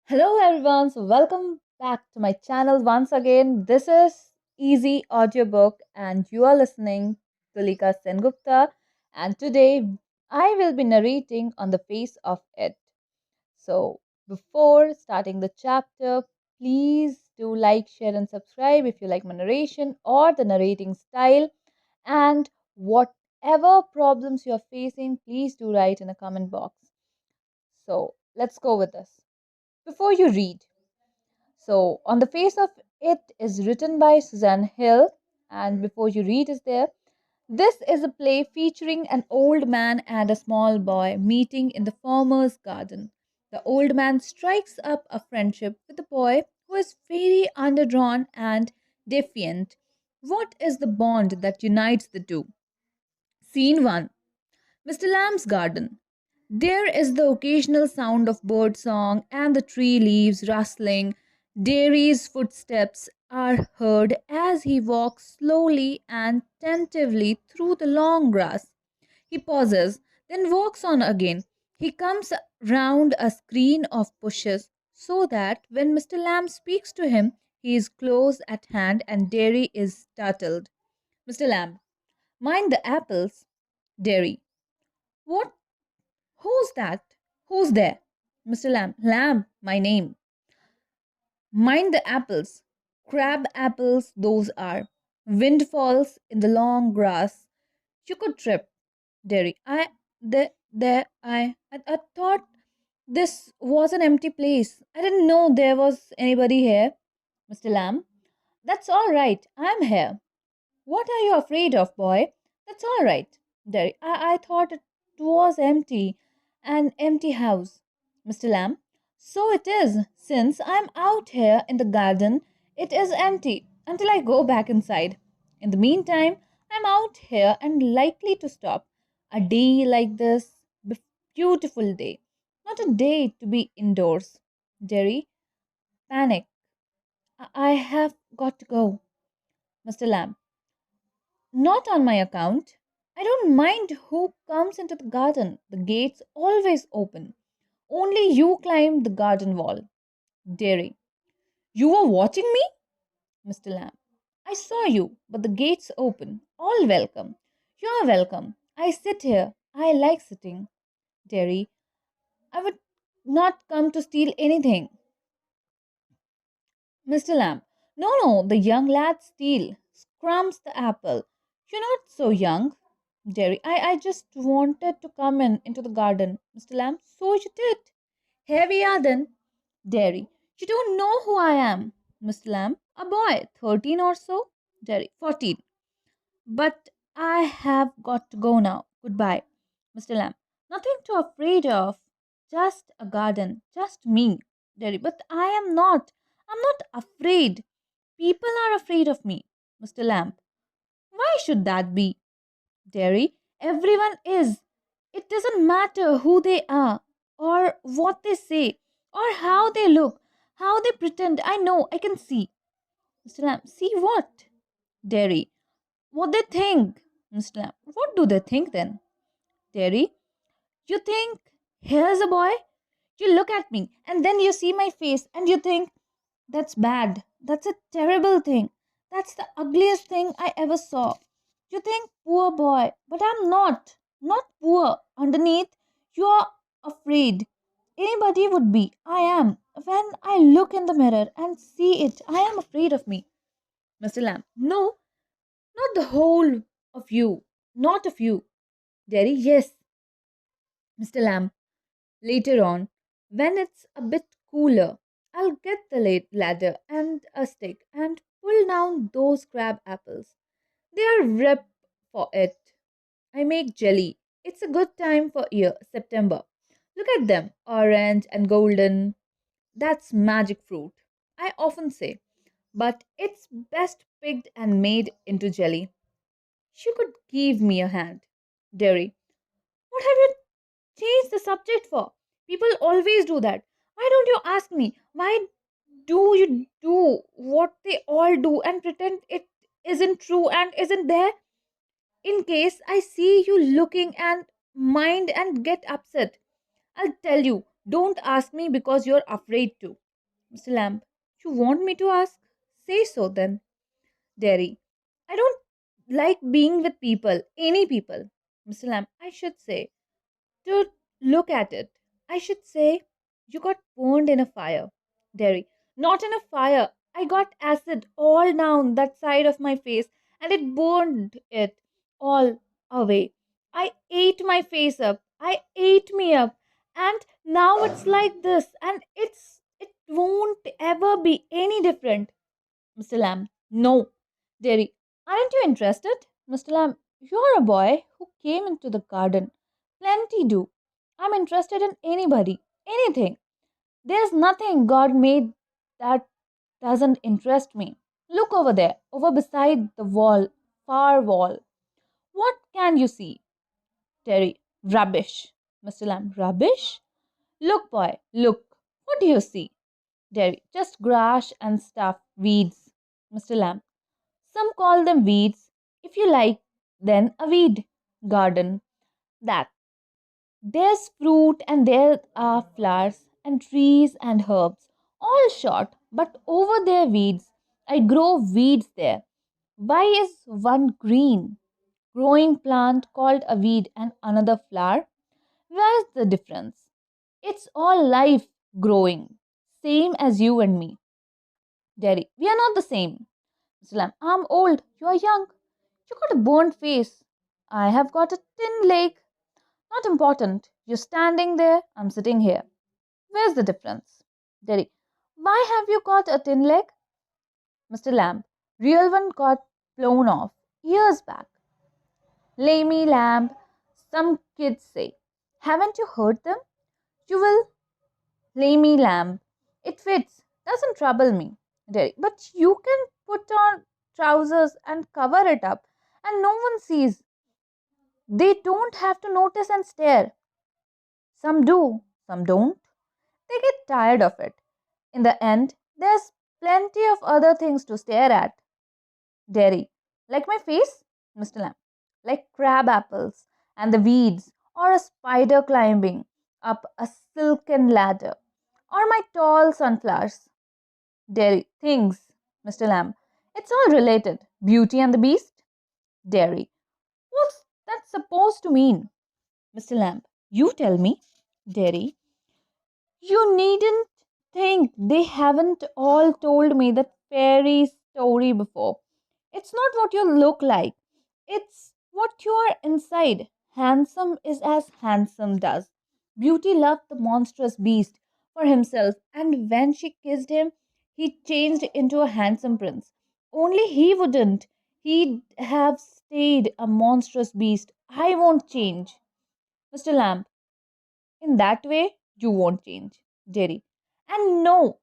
Hello everyone, so welcome back to my channel once again. This is Easy Audiobook and you are listening to TULIKA SENGUPTA, and today I will be narrating on the face of it. So before starting the chapter, please do like, share and subscribe if you like my narration or the narrating style, and whatever problems you're facing, please do write in a comment box. So let's go with this. Before you read, so, On the Face of It is written by Suzanne Hill, and before you read is there. This is a play featuring an old man and a small boy meeting in the farmer's garden. The old man strikes up a friendship with the boy who is very underdrawn and defiant. What is the bond that unites the two? Scene 1. Mr. Lamb's garden. There is the occasional sound of bird song and the tree leaves rustling. Dairy's footsteps are heard as he walks slowly and tentatively through the long grass. He pauses, then walks on again. He comes round a screen of bushes so that when Mr. Lamb speaks to him, he is close at hand and Dairy is startled. Mr. Lamb, mind the apples. Dairy, what? Who's that? Who's there? Mr. Lamb. Lamb, my name. Mind the apples. Crab apples, those are. Wind falls in the long grass. You could trip. Derry. I thought this was an empty place. I didn't know there was anybody here. Mr. Lamb. That's all right. I'm here. What are you afraid of, boy? That's all right. Derry. I thought it was empty. An empty house. Mr. Lamb. So it is. Since I'm out here in the garden, it is empty until I go back inside. In the meantime, I'm out here and likely to stop. A day like this, beautiful day, not a day to be indoors. Derry. Panic. I have got to go. Mr. Lamb. Not on my account. I don't mind who comes into the garden. The gate's always open. Only you climb the garden wall. Dairy. You were watching me? Mr. Lamb. I saw you, but the gate's open. All welcome. You are welcome. I sit here. I like sitting. Dairy. I would not come to steal anything. Mr. Lamb. No, no, the young lad steal. Scrums the apple. You're not so young. Dairy. I just wanted to come into the garden. Mr. Lamb. So you did. Here we are then. Dairy. You don't know who I am. Mr. Lamb. A boy, 13 or so. Dairy. 14. But I have got to go now. Goodbye. Mr. Lamb. Nothing to afraid of. Just a garden. Just me. Dairy. But I am not. I'm not afraid. People are afraid of me. Mr. Lamb. Why should that be? Dairy. Everyone is. It doesn't matter who they are, or what they say, or how they look, how they pretend. I know, I can see. Mr. Lamb. See what? Dairy. What they think. Mr. Lamb. What do they think then? Dairy. You think, here's a boy. You look at me, and then you see my face, and you think, that's bad. That's a terrible thing. That's the ugliest thing I ever saw. You think, poor boy, but I'm not. Not poor. Underneath, you're afraid. Anybody would be. I am. When I look in the mirror and see it, I am afraid of me. Mr. Lamb. No, not the whole of you. Not of you. Derry. Yes. Mr. Lamb. Later on, when it's a bit cooler, I'll get the ladder and a stick and pull down those crab apples. They are ripe for it. I make jelly. It's a good time for year, September. Look at them, orange and golden. That's magic fruit, I often say. But it's best picked and made into jelly. You could give me a hand. Derry. What have you changed the subject for? People always do that. Why don't you ask me? Why do you do what they all do and pretend it isn't true and isn't there? In case I see you looking and mind and get upset, I'll tell you, Don't ask me because you're afraid to. Mr. Lamb, you want me to ask? Say so then. Derry, I don't like being with people, any people. Mr. Lamb, I should say, to look at it, I should say, you got burned in a fire. Derry, not in a fire. I got acid all down that side of my face and it burned it all away. I ate my face up. I ate me up. And now it's like this and it won't ever be any different. Mr. Lamb, no. Derry, aren't you interested? Mr. Lamb, you're a boy who came into the garden. Plenty do. I'm interested in anybody, anything. There's nothing God made that doesn't interest me. Look over there, over beside the wall, far wall. What can you see? Terry, rubbish. Mr. Lamb, rubbish? Look, boy, look. What do you see? Terry, just grass and stuff, weeds. Mr. Lamb, some call them weeds. If you like, then a weed garden. That there's fruit and there are flowers and trees and herbs, all short, but over there weeds. I grow weeds there. Why is one green growing plant called a weed and another flower? Where's the difference? It's all life growing, same as you and me. Derry, we are not the same. Islam, I'm old, you are young. You got a burnt face. I have got a thin leg. Not important. You're standing there, I'm sitting here. Where's the difference? Derry, why have you got a thin leg? Mr. Lamb, real one got blown off years back. Lamey lamb, some kids say. Haven't you heard them? You will. Lamey lamb. It fits, doesn't trouble me. Derry, but you can put on trousers and cover it up, and no one sees. They don't have to notice and stare. Some do, some don't. They get tired of it. In the end, there's plenty of other things to stare at. Dairy. Like my face, Mr. Lamb. Like crab apples and the weeds, or a spider climbing up a silken ladder, or my tall sunflowers. Dairy. Things, Mr. Lamb. It's all related. Beauty and the Beast? Dairy. What's that supposed to mean? Mr. Lamb. You tell me. Dairy. You needn't think they haven't all told me that fairy story before. It's not what you look like, it's what you are inside. Handsome is as handsome does. Beauty loved the monstrous beast for himself, and when she kissed him, he changed into a handsome prince. Only he wouldn't. He'd have stayed a monstrous beast. I won't change. Mr. Lamb, in that way, you won't change, Jerry. And no,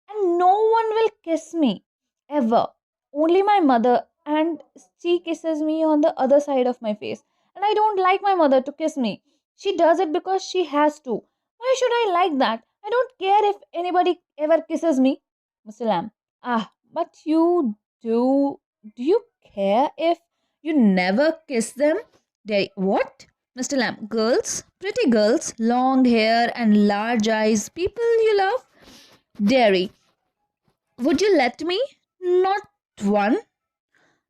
and no one will kiss me ever. Only my mother, and she kisses me on the other side of my face. And I don't like my mother to kiss me. She does it because she has to. Why should I like that? I don't care if anybody ever kisses me. Mr. Lamb, ah, but you do. Do you care if you never kiss them? What? Mr. Lamb, girls, pretty girls, long hair and large eyes, people you love? Dairy, would you let me? Not one.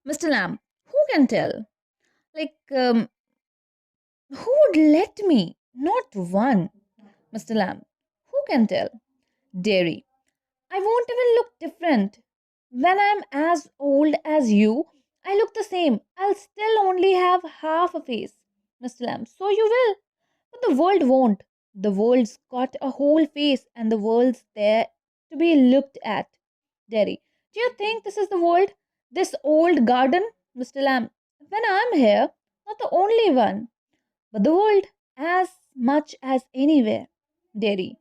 Mr. Lamb, who can tell? Like, who would let me? Not one. Mr. Lamb, who can tell? Dairy, I won't even look different. When I'm as old as you, I look the same. I'll still only have half a face. Mr. Lamb, so you will. But the world won't. The world's got a whole face and the world's there to be looked at. Derry, do you think this is the world? This old garden? Mr. Lamb, when I'm here, not the only one, but the world as much as anywhere. Derry,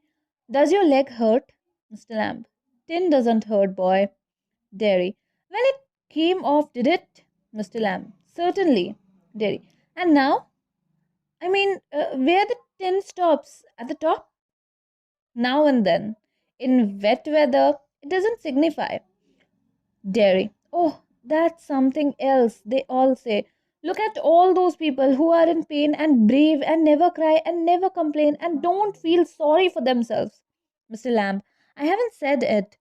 does your leg hurt? Mr. Lamb, tin doesn't hurt, boy. Derry, when it came off, did it? Mr. Lamb, certainly. Derry, and now? Where the tin stops at the top? Now and then. In wet weather, it doesn't signify. Dairy. Oh, that's something else. They all say. Look at all those people who are in pain and brave and never cry and never complain and don't feel sorry for themselves. Mr. Lamb, I haven't said it,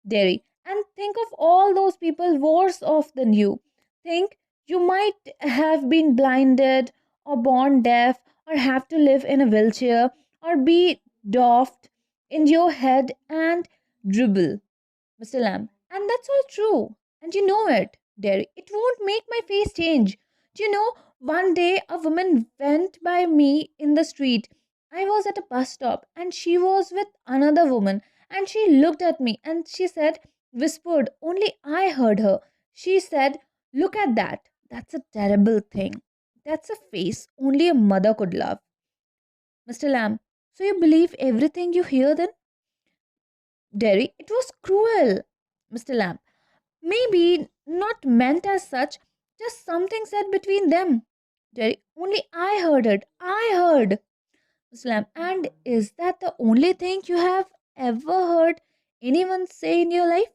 Derry. And think of all those people worse off than you. Think you might have been blinded or born deaf or have to live in a wheelchair or be daft in your head and dribble, Mr. Lamb. And that's all true. And you know it, Derry. It won't make my face change. Do you know, one day a woman went by me in the street. I was at a bus stop and she was with another woman. And she looked at me and she said, whispered, only I heard her. She said, look at that. That's a terrible thing. That's a face only a mother could love. Mr. Lamb, so you believe everything you hear then? Derry, it was cruel. Mr. Lamb, maybe not meant as such, just something said between them. Derry, only I heard it. I heard. Mr. Lamb, and is that the only thing you have ever heard anyone say in your life?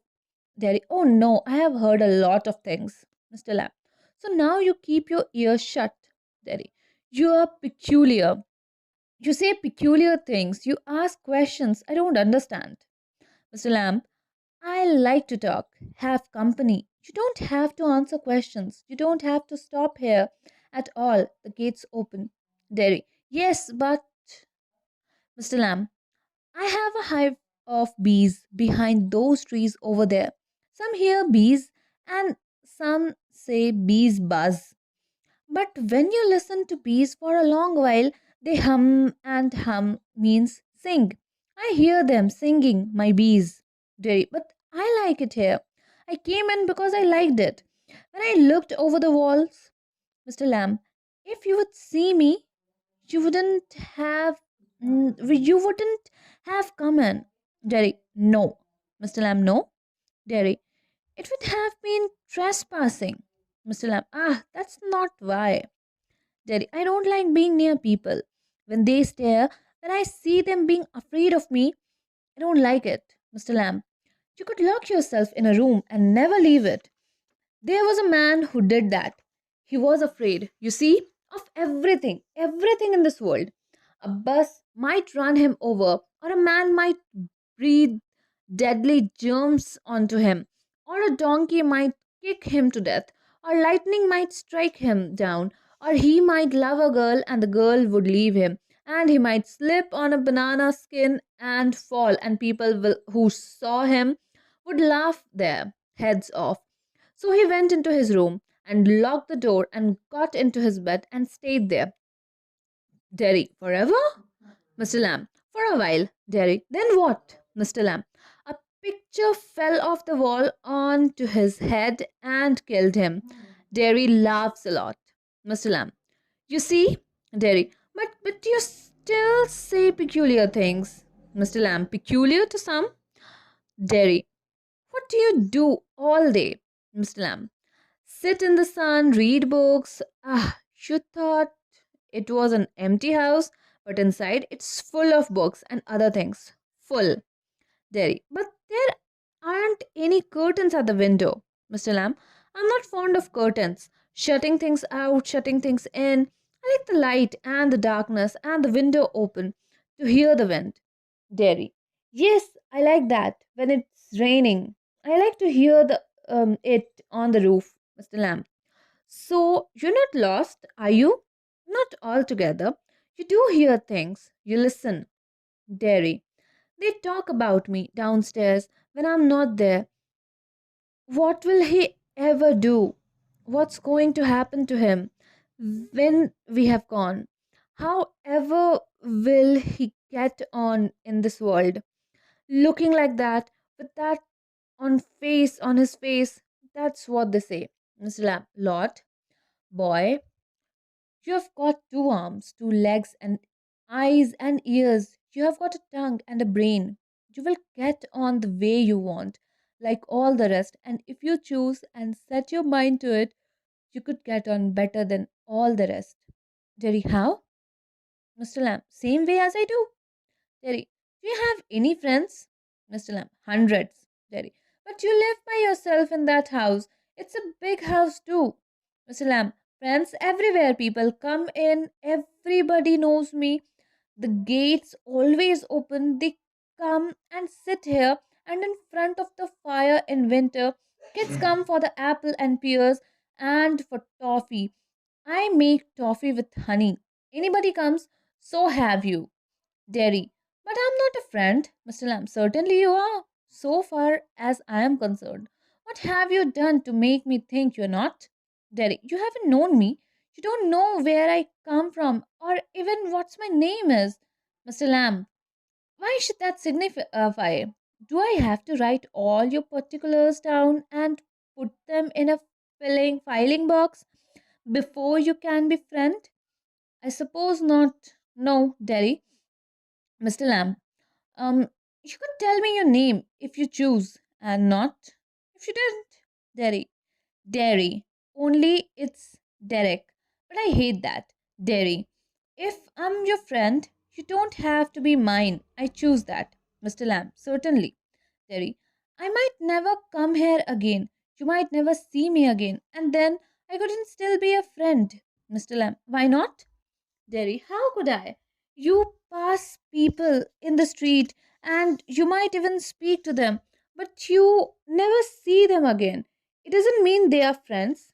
Derry, oh no, I have heard a lot of things. Mr. Lamb, so now you keep your ears shut. Derry, you are peculiar. You say peculiar things. You ask questions I don't understand. Mr. Lamb, I like to talk, have company. You don't have to answer questions. You don't have to stop here at all. The gate's open. Derry, yes, but Mr. Lamb, I have a hive of bees behind those trees over there. Some hear bees and some say bees buzz. But when you listen to bees for a long while, they hum, and hum means sing. I hear them singing, my bees. Derry, but I like it here. I came in because I liked it. When I looked over the walls, Mr. Lamb, if you would see me, you wouldn't have you wouldn't have come in. Derry, no. Mr. Lamb, no. Derry, it would have been trespassing. Mr. Lamb, ah, that's not why. Jerry, I don't like being near people. When they stare, when I see them being afraid of me, I don't like it. Mr. Lamb, you could lock yourself in a room and never leave it. There was a man who did that. He was afraid, you see, of everything, everything in this world. A bus might run him over, or a man might breathe deadly germs onto him, or a donkey might kick him to death, or lightning might strike him down, or he might love a girl and the girl would leave him, and he might slip on a banana skin and fall, and who saw him would laugh their heads off. So he went into his room and locked the door and got into his bed and stayed there. Derry, forever? Mr. Lamb, for a while. Derry, then what? Mr. Lamb, a picture fell off the wall onto his head and killed him. Derry laughs a lot. Mr. Lamb, you see? Derry, but you still say peculiar things. Mr. Lamb, peculiar to some? Derry, what do you do all day? Mr. Lamb, sit in the sun, read books. Ah, you thought it was an empty house, but inside it's full of books and other things. Full. Derry. But there aren't any curtains at the window. Mr. Lamb, I'm not fond of curtains. Shutting things out, shutting things in. I like the light and the darkness and the window open to hear the wind. Derry. Yes, I like that when it's raining. I like to hear the it on the roof, Mr. Lamb. So you're not lost, are you? Not altogether. You do hear things. You listen. Derry. They talk about me downstairs when I'm not there. What will he ever do? What's going to happen to him when we have gone? However will he get on in this world? Looking like that, with that on his face, that's what they say. Mr. Lamb, Lot, boy, you have got two arms, two legs, and eyes and ears. You have got a tongue and a brain. You will get on the way you want, like all the rest, and if you choose and set your mind to it, you could get on better than all the rest. Jerry, how? Mr. Lamb, same way as I do. Jerry, do you have any friends? Mr. Lamb, hundreds. Jerry, but you live by yourself in that house. It's a big house too. Mr. Lamb, Friends everywhere. People come in. Everybody knows me. The gates always open. They come and sit here and in front of the fire in winter. Kids come for the apple and pears and for toffee. I make toffee with honey. Anybody comes, so have you. Dairy. But I'm not a friend, Mr. Lamb. Certainly you are, so far as I am concerned. What have you done to make me think you're not? Dairy. You haven't known me. You don't know where I come from or even what's my name is. Mr. Lamb. Why should that signify? Do I have to write all your particulars down and put them in a filing box before you can be friend? I suppose not. No, Derry. Mr. Lamb. You could tell me your name if you choose, and not if you didn't. Derry. Derry. Only it's Derek. But I hate that. Derry. If I'm your friend, you don't have to be mine. I choose that. Mr. Lamb. Certainly. Derry. I might never come here again. You might never see me again. And then I couldn't still be a friend. Mr. Lamb. Why not? Derry, how could I? You pass people in the street and you might even speak to them, but you never see them again. It doesn't mean they are friends,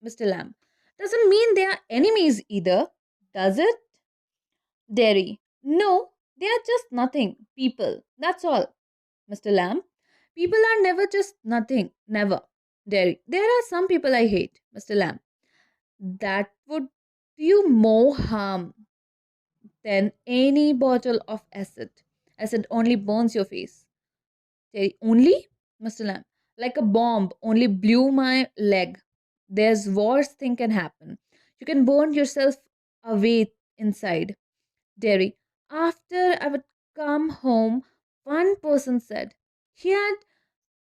Mr. Lamb. Doesn't mean they are enemies either, does it? Derry, no, they are just nothing. People, that's all, Mr. Lamb. People are never just nothing, never. Derry, there are some people I hate, Mr. Lamb. That would do you more harm than any bottle of acid. Acid only burns your face. Terry, only? Mr. Lamb. Like a bomb, only blew my leg. There's worse thing can happen. You can burn yourself away inside. Derry. After I would come home, one person said he had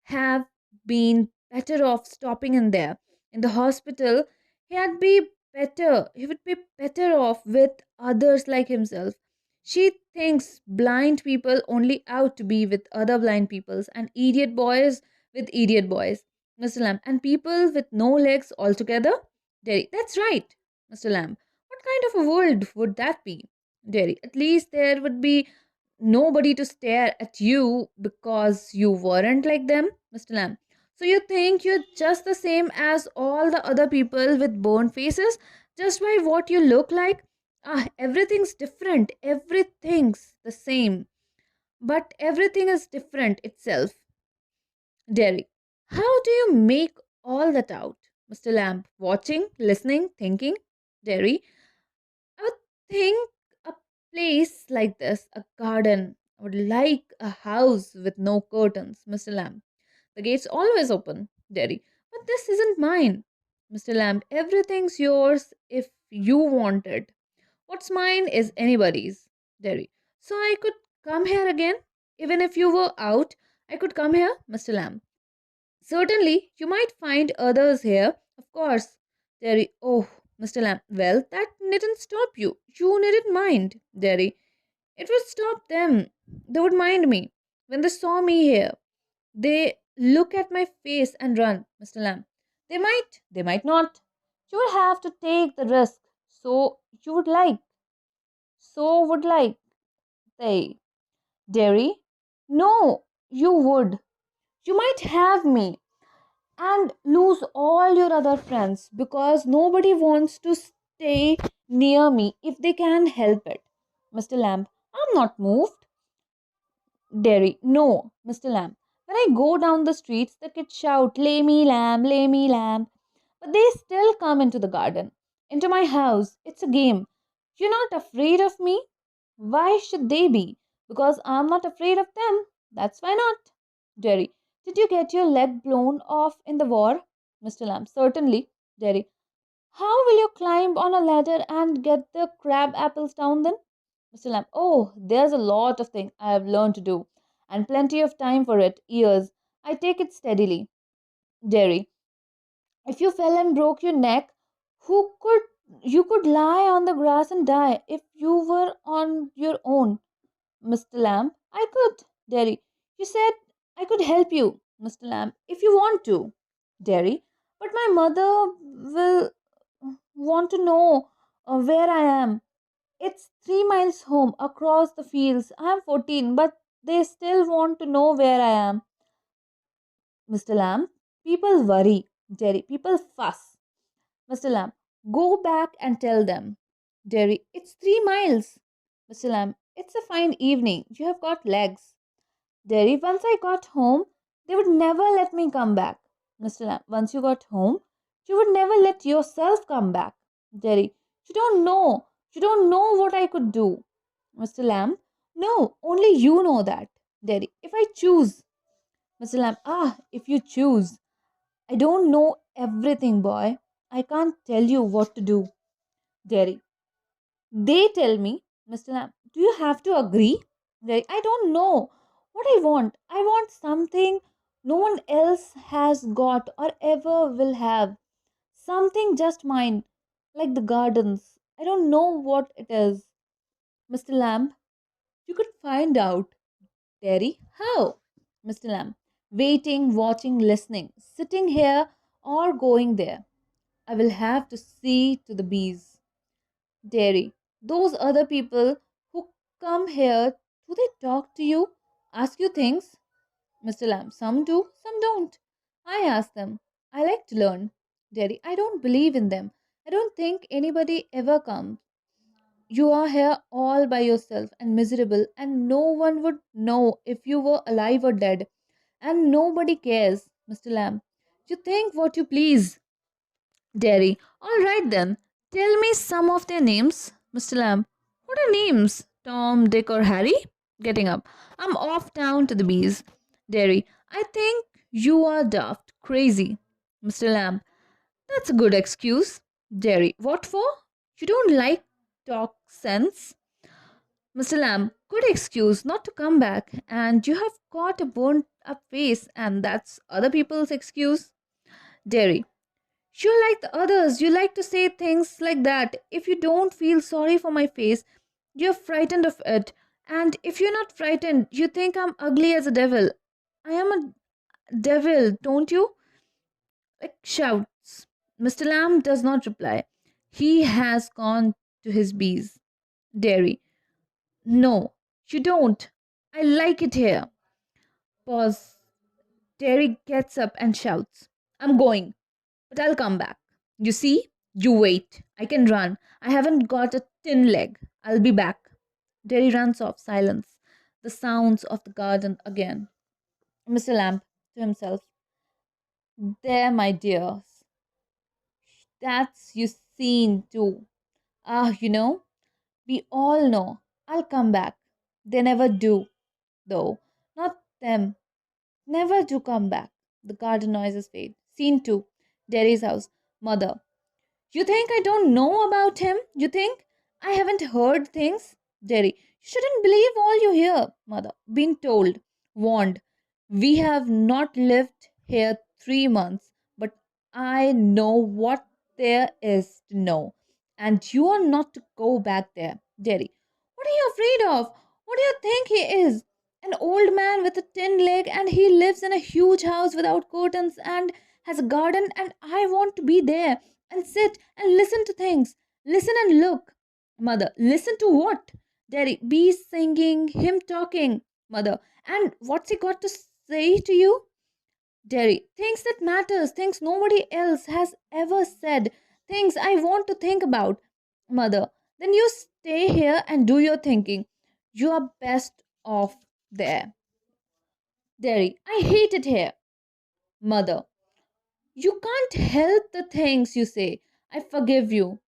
have been better off stopping in there. In the hospital, he would be better off with others like himself. She thinks blind people only out to be with other blind peoples and idiot boys with idiot boys, Mr. Lamb, and people with no legs altogether. Derry, that's right, Mr. Lamb. What kind of a world would that be? Derry, at least there would be nobody to stare at you because you weren't like them, Mr. Lamb. So you think you're just the same as all the other people with burned faces just by what you look like? Ah, everything's different. Everything's the same. But everything is different itself. Derek, how do you make all that out? Mr. Lamb, watching, listening, thinking? Derry, I would think a place like this, a garden, I would like a house with no curtains, Mr. Lamb. The gate's always open, Derry. But this isn't mine. Mr. Lamb, everything's yours if you want it. What's mine is anybody's, Derry. So I could come here again? Even if you were out, I could come here, Mr. Lamb. Certainly, you might find others here, of course. Derry, oh, Mr. Lamb, well, that needn't stop you. You needn't mind, Derry. It would stop them. They would mind me. When they saw me here, they look at my face and run, Mr. Lamb. They might not. You would have to take the risk. You would like. So would like. They. Derry? No, you would. You might have me and lose all your other friends because nobody wants to stay near me if they can help it. Mr. Lamb, I'm not moved. Derry, no, Mr. Lamb. When I go down the streets, the kids shout, lay me lamb, lay me lamb. But they still come into the garden, into my house. It's a game. You're not afraid of me? Why should they be? Because I'm not afraid of them. That's why not. Derry, did you get your leg blown off in the war? Mr. Lamb, certainly. Derry, how will you climb on a ladder and get the crab apples down then? Mr. Lamb, oh, there's a lot of things I have learned to do, and plenty of time for it, years. I take it steadily. Derry, if you fell and broke your neck, who could you could lie on the grass and die if you were on your own. Mr. Lamb, I could. Derry, you said I could help you, Mr. Lamb, if you want to. Derry, but my mother will. want to know where I am. It's 3 miles home across the fields. I'm 14, but they still want to know where I am. Mr. Lamb, people worry. Jerry, people fuss. Mr. Lamb, go back and tell them. Jerry, it's 3 miles. Mr. Lamb, it's a fine evening. You have got legs. Jerry, once I got home, they would never let me come back. Mr. Lamb, once you got home, you would never let yourself come back. Jerry, you don't know. You don't know what I could do. Mr. Lamb, no, only you know that. Jerry, if I choose. Mr. Lamb, if you choose. I don't know everything, boy. I can't tell you what to do. Jerry, they tell me. Mr. Lamb, do you have to agree? Jerry, I don't know what I want. I want something no one else has got or ever will have. Something just mine, like the gardens. I don't know what it is. Mr. Lamb, you could find out. Terry, how? Mr. Lamb, waiting, watching, listening, sitting here or going there. I will have to see to the bees. Dairy, those other people who come here, do they talk to you? Ask you things? Mr. Lamb, some do, some don't. I ask them. I like to learn. Dairy, I don't believe in them. I don't think anybody ever comes. You are here all by yourself and miserable, and no one would know if you were alive or dead. And nobody cares, Mr. Lamb. You think what you please. Dairy. All right then. Tell me some of their names, Mr. Lamb. What are names? Tom, Dick, or Harry? Getting up. I'm off town to the bees. Dairy. I think you are daft, crazy. Mr. Lamb. That's a good excuse. Dairy. What for? You don't like talk sense? Mr. Lamb. Good excuse not to come back. And you have got a burnt up face, and that's other people's excuse. Dairy. You're like the others. You like to say things like that. If you don't feel sorry for my face, you're frightened of it. And if you're not frightened, you think I'm ugly as a devil. I am a devil, don't you? Like shouts. Mr. Lamb does not reply. He has gone to his bees. Dairy. No, you don't. I like it here. Pause. Dairy gets up and shouts. I'm going. But I'll come back. You see? You wait. I can run. I haven't got a tin leg. I'll be back. Derry runs off. Silence. The sounds of the garden again. Mr. Lamb to himself. There, my dears. That's you seen too. We all know. I'll come back. They never do, though. Not them. Never do come back. The garden noises fade. Scene 2. Derry's house. Mother. You think I don't know about him? You think I haven't heard things? Jerry, you shouldn't believe all you hear. Mother, been told, warned. We have not lived here 3 months, but I know what there is to know. And you are not to go back there. Jerry, what are you afraid of? What do you think he is? An old man with a tin leg, and he lives in a huge house without curtains and has a garden, and I want to be there and sit and listen to things. Listen and look. Mother, listen to what? Daddy, bees singing, him talking. Mother, and what's he got to say to you? Daddy, things that matters, things nobody else has ever said, things I want to think about. Mother, then you stay here and do your thinking. You are best off there. Daddy, I hate it here. Mother, you can't help the things you say. I forgive you.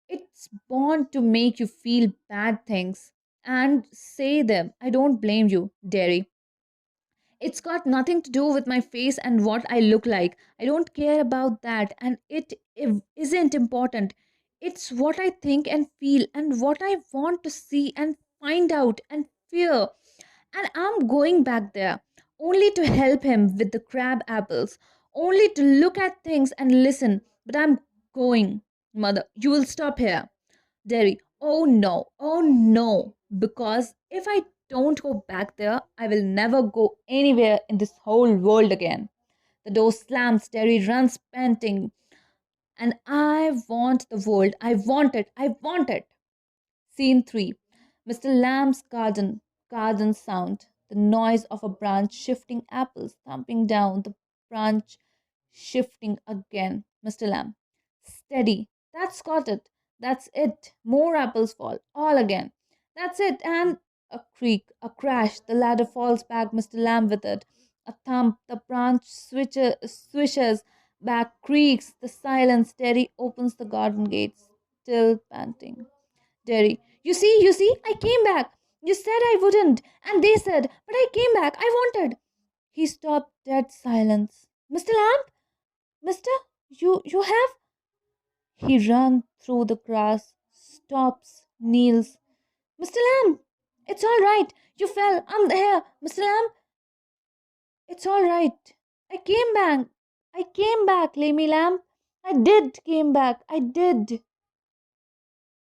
It's born to make you feel bad things and say them. I don't blame you, Derry. It's got nothing to do with my face and what I look like. I don't care about that, and isn't important. It's what I think and feel and what I want to see and find out and fear. And I'm going back there only to help him with the crab apples, only to look at things and listen. But I'm going. Mother, you will stop here. Derry, oh no, because if I don't go back there, I will never go anywhere in this whole world again. The door slams, Derry runs panting. And I want the world. I want it. I want it. Scene 3. Mr. Lamb's garden. Garden sound. The noise of a branch shifting, apples thumping down, the branch shifting again. Mr. Lamb. Steady. That's got it. That's it. More apples fall. All again. That's it. And a creak, a crash. The ladder falls back, Mr. Lamb with it. A thump. The branch swishes back, creaks. The silence. Terry opens the garden gates, still panting. Derry, you see, I came back. You said I wouldn't, and they said, but I came back. I wanted. He stopped, dead silence. Mr. Lamb? Mister? You have? He runs through the grass, stops, kneels. Mr. Lamb! It's all right. You fell. I'm here. Mr. Lamb, it's all right. I came back. I came back, Lammy Lamb. I did came back. I did.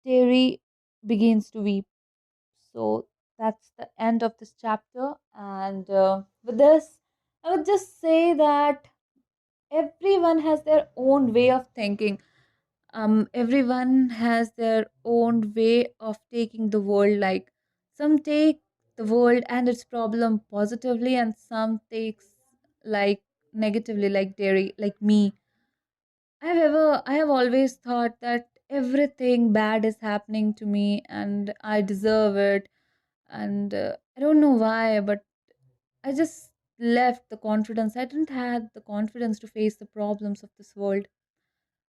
Terry begins to weep. So that's the end of this chapter. And with this, I would just say that everyone has their own way of thinking. Everyone has their own way of taking the world. Like some take the world and its problem positively, and some takes like negatively, like Derry, like me. I have always thought that everything bad is happening to me and I deserve it. And I don't know why, but I just left the confidence. I didn't have the confidence to face the problems of this world.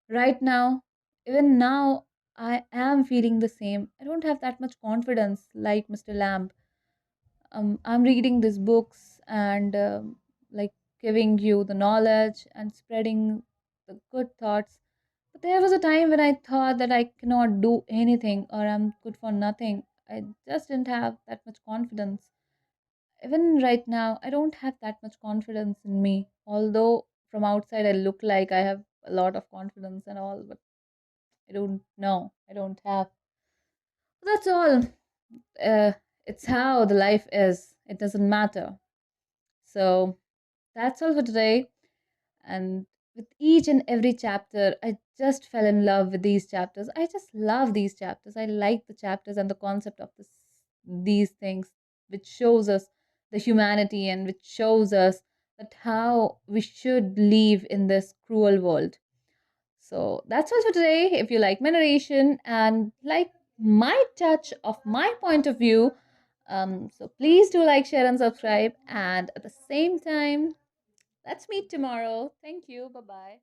Right now, even now, I am feeling the same. I don't have that much confidence like Mr. Lamb. I'm reading these books and like giving you the knowledge and spreading the good thoughts. But there was a time when I thought that I cannot do anything or I'm good for nothing. I just didn't have that much confidence. Even right now, I don't have that much confidence in me. Although from outside I look like I have a lot of confidence and all, but I don't know. I don't have. That's all. Uh, it's how the life is. It doesn't matter. So that's all for today. And with each and every chapter, I just fell in love with these chapters. I just love these chapters. I like the chapters and the concept of these things, which shows us the humanity and which shows us that how we should live in this cruel world. So that's all for today. If you like my narration and like my touch of my point of view, so please do like, share, and subscribe. And at the same time, let's meet tomorrow. Thank you. Bye bye.